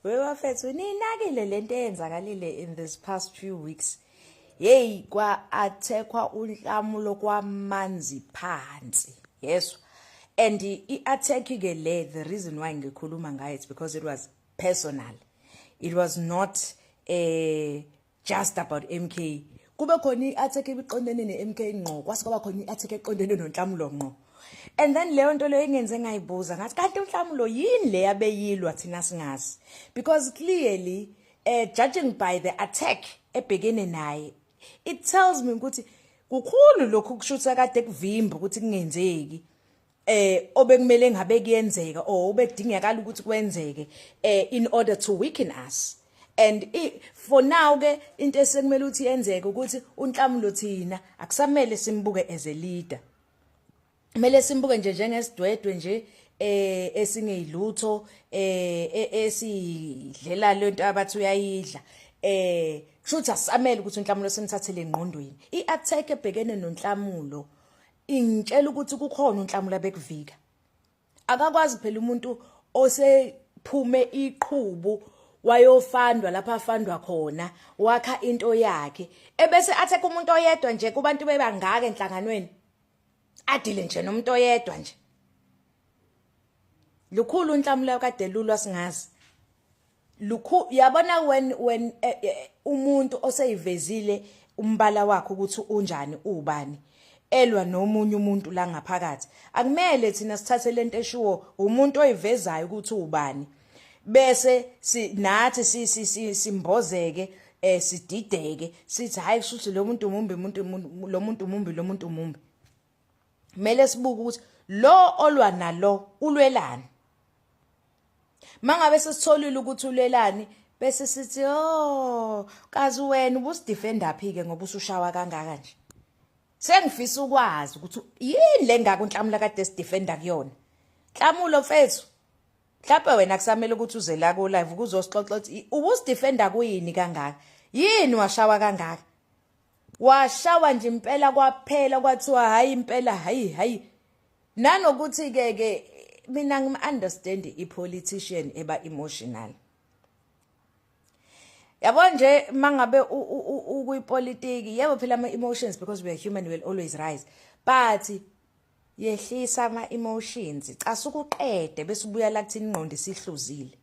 Wewafethu ninakile lento eyenzakalile in this past few weeks. Hey kwa-attackwa unhlamulo kwamanzi phansi. Yes. And i-attack ke le, the reason why ngikhuluma ngayo it's because it was personal. It was not just about MK. Kube khona i-attack ebiqondene ne-MK ngqo, kwase kwaba khona i-attack eqondene noNhlamulo ngqo. And then leyo nto leyo ingenze ngayibuza ngathi kanti uNhlamulo yini le yabeyilwa thina singazi, because clearly judging by the attack ebhekene naye, it tells me ukuthi kukhulu lokhu kushutha kade kuvimba ukuthi kungenzeki obekumele ngabe kuyenzeka or obekudingakala ukuthi kwenzeke in order to weaken us. And for now ke into esekumele ukuthi yenzeke ukuthi uNhlamulo thina akusamele simbuke as a leader. Kumele simbuke nje njengesidwedwe nje esingeyilutho esidlela lento abathi uyayidla kushuthi asamele ukuthi uNhlamulo simthathele engqondweni. I-attack ebhekene noNhlamulo ingitshela ukuthi kukhona uNhlamulo abekuvika. Akakwazi phela umuntu osephume iqhubu wayofandwa lapha afandwa khona wakha into yakhe ebese attack umuntu oyedwa nje kubantu bebangaka enhlanganweni adile nje nomuntu oyedwa nje. Lukhulu uNhlamulo kade lulwa singazi. Yabona when umuntu oseyivezile umbala wakhe ukuthi unjani ubani elwa nomunye umuntu la ngaphakathi, akumele thina sithathe lento eshuwo umuntu oyivezayo ukuthi ubani bese nathi simbozeke sidideke sithi hayi kushuthi lo muntu mumbi lo muntu mumbi. Kumele sibuke ukuthi lo olwa nalo ulwelani. Mangabe sesitholile ukuthi ulwelani bese sithi kazi wena ubusidefenda phi ke ngoba usushawa kangaka nje. Sengifisa ukwazi ukuthi yini lengaka uNhlamulo kade sidefenda kuyona. Nhlamulo mfethu mhlawumbe wena kusamele ukuthi uze la ku live ukuzosixoxa ukuthi ubusidefenda kuyini kangaka. Yini washawa kangaka? Washawa nje impela kwaphela kwathiwa hayi impela hayi nanokuthi ke mina ngim-understand i-politician eba emotional. Yabo nje mangabe ukuyipolitiki yebo phela ama-emotions because we are human will always rise, but yehlisa ama-emotions casukuqede bese ubuya la kuthini ingqondo isihluzile.